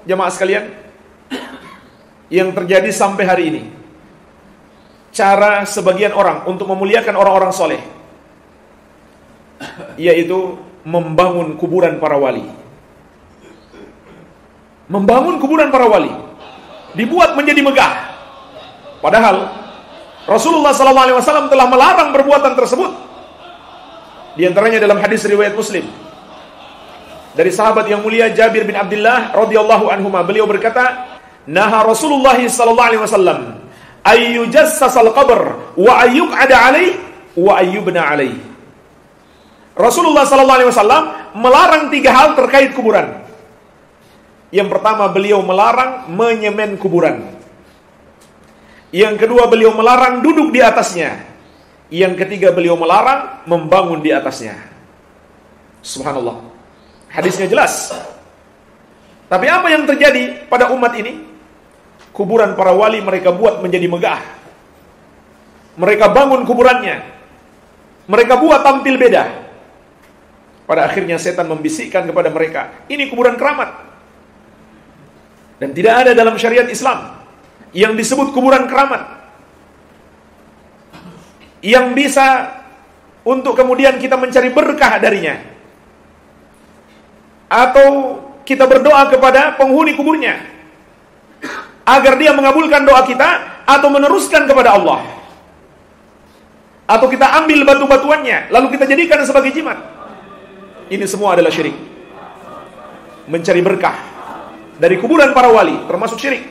jemaah sekalian, yang terjadi sampai hari ini. Cara sebagian orang untuk memuliakan orang-orang soleh, yaitu membangun kuburan para wali. Membangun kuburan para wali dibuat menjadi megah. Padahal Rasulullah SAW telah melarang perbuatan tersebut. Di antaranya dalam hadis riwayat Muslim dari sahabat yang mulia Jabir bin Abdullah radhiyallahu anhuma, beliau berkata, "Naha Rasulullah SAW ayyujassasal qabr wa ayyuq'ada alaih wa ayyubna alaih." Rasulullah SAW melarang 3 hal terkait kuburan. Yang pertama, beliau melarang menyemen kuburan. Yang kedua, beliau melarang duduk di atasnya. Yang ketiga, beliau melarang membangun di atasnya. Subhanallah. Hadisnya jelas. Tapi apa yang terjadi pada umat ini? Kuburan para wali mereka buat menjadi megah. Mereka bangun kuburannya. Mereka buat tampil beda. Pada akhirnya setan membisikkan kepada mereka, ini kuburan keramat. Dan tidak ada dalam syariat Islam yang disebut kuburan keramat, yang bisa untuk kemudian kita mencari berkah darinya, atau kita berdoa kepada penghuni kuburnya agar dia mengabulkan doa kita, atau meneruskan kepada Allah, atau kita ambil batu-batuannya lalu kita jadikan sebagai jimat. Ini semua adalah syirik. Mencari berkah dari kuburan para wali termasuk syirik.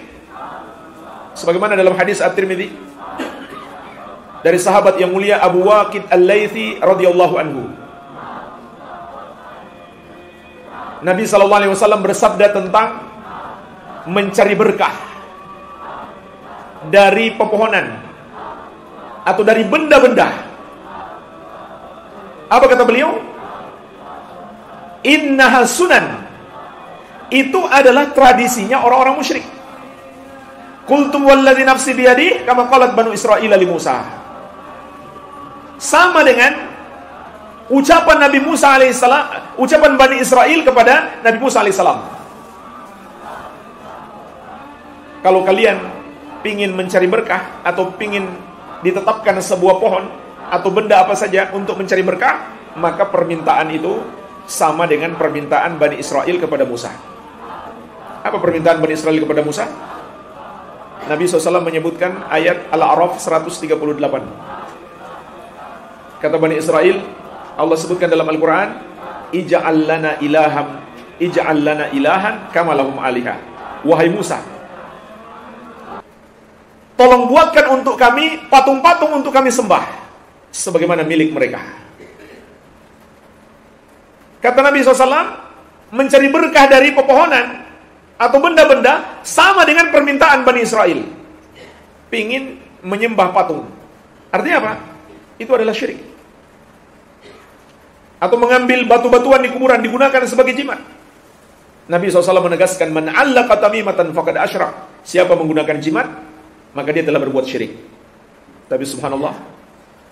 Sebagaimana dalam hadis At-Tirmidzi dari sahabat yang mulia Abu Waqid Al-Laythi radhiyallahu anhu, Nabi SAW bersabda tentang mencari berkah dari pepohonan atau dari benda-benda. Apa kata beliau? Innaha sunan. Itu adalah tradisinya orang-orang musyrik. Qultum walladzi nafsi biyadihi kama qalat Banu Israil li Musa. Sama dengan ucapan Nabi Musa alaihissalam, ucapan Bani Israel kepada Nabi Musa alaihissalam. Kalau kalian pingin mencari berkah atau pingin ditetapkan sebuah pohon atau benda apa saja untuk mencari berkah, maka permintaan itu sama dengan permintaan Bani Israel kepada Musa. Apa permintaan Bani Israel kepada Musa? Nabi SAW menyebutkan ayat Al-A'raf 138. Kata Bani Israel, Allah sebutkan dalam Al-Quran, Ija'al lana ilahan kama lahum aliha. Wahai Musa, tolong buatkan untuk kami patung-patung untuk kami sembah sebagaimana milik mereka. Kata Nabi SAW, mencari berkah dari pepohonan atau benda-benda sama dengan permintaan Bani Israel. Pingin menyembah patung. Artinya apa? Itu adalah syirik. Atau mengambil batu-batuan di kuburan digunakan sebagai jimat. Nabi SAW menegaskan, man 'allaqa tamimatan faqad asyrak. Siapa menggunakan jimat, maka dia telah berbuat syirik. Tapi subhanallah,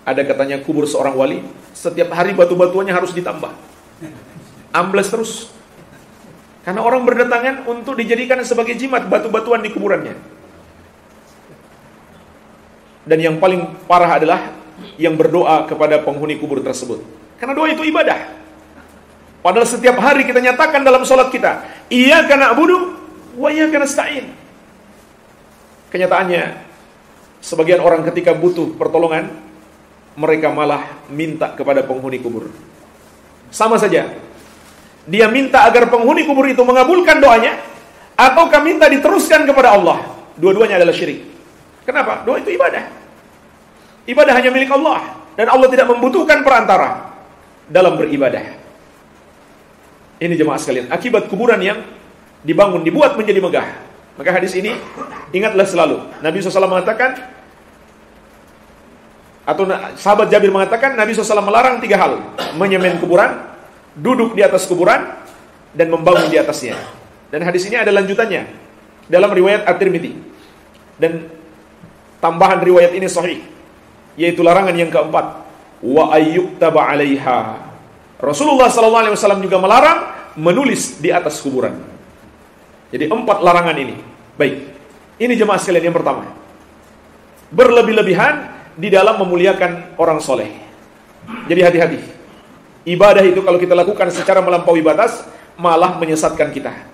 ada katanya kubur seorang wali, setiap hari batu-batuannya harus ditambah. Ambles terus. Karena orang berdatangan untuk dijadikan sebagai jimat batu-batuan di kuburannya. Dan yang paling parah adalah yang berdoa kepada penghuni kubur tersebut. Karena doa itu ibadah. Padahal setiap hari kita nyatakan dalam sholat kita, iyyaka na'budu wa iyyaka nasta'in. Kenyataannya, sebagian orang ketika butuh pertolongan, mereka malah minta kepada penghuni kubur. Sama saja, dia minta agar penghuni kubur itu mengabulkan doanya, ataukah minta diteruskan kepada Allah. Dua-duanya adalah syirik. Kenapa? Doa itu ibadah. Ibadah hanya milik Allah, dan Allah tidak membutuhkan perantara dalam beribadah. Ini jemaah sekalian, akibat kuburan yang dibangun, dibuat menjadi megah. Maka hadis ini, ingatlah selalu, Nabi SAW mengatakan, atau sahabat Jabir mengatakan, Nabi SAW melarang 3 hal. Menyemen kuburan, duduk di atas kuburan, dan membangun di atasnya. Dan hadis ini ada lanjutannya dalam riwayat At-Tirmidzi. Dan tambahan riwayat ini sahih, yaitu larangan yang keempat, wa ayyuktaba 'alaiha. Rasulullah SAW juga melarang menulis di atas kuburan. Jadi 4 larangan ini. Baik, ini jemaah sekalian yang pertama. Berlebih-lebihan di dalam memuliakan orang soleh. Jadi hati-hati. Ibadah itu kalau kita lakukan secara melampaui batas, malah menyesatkan kita.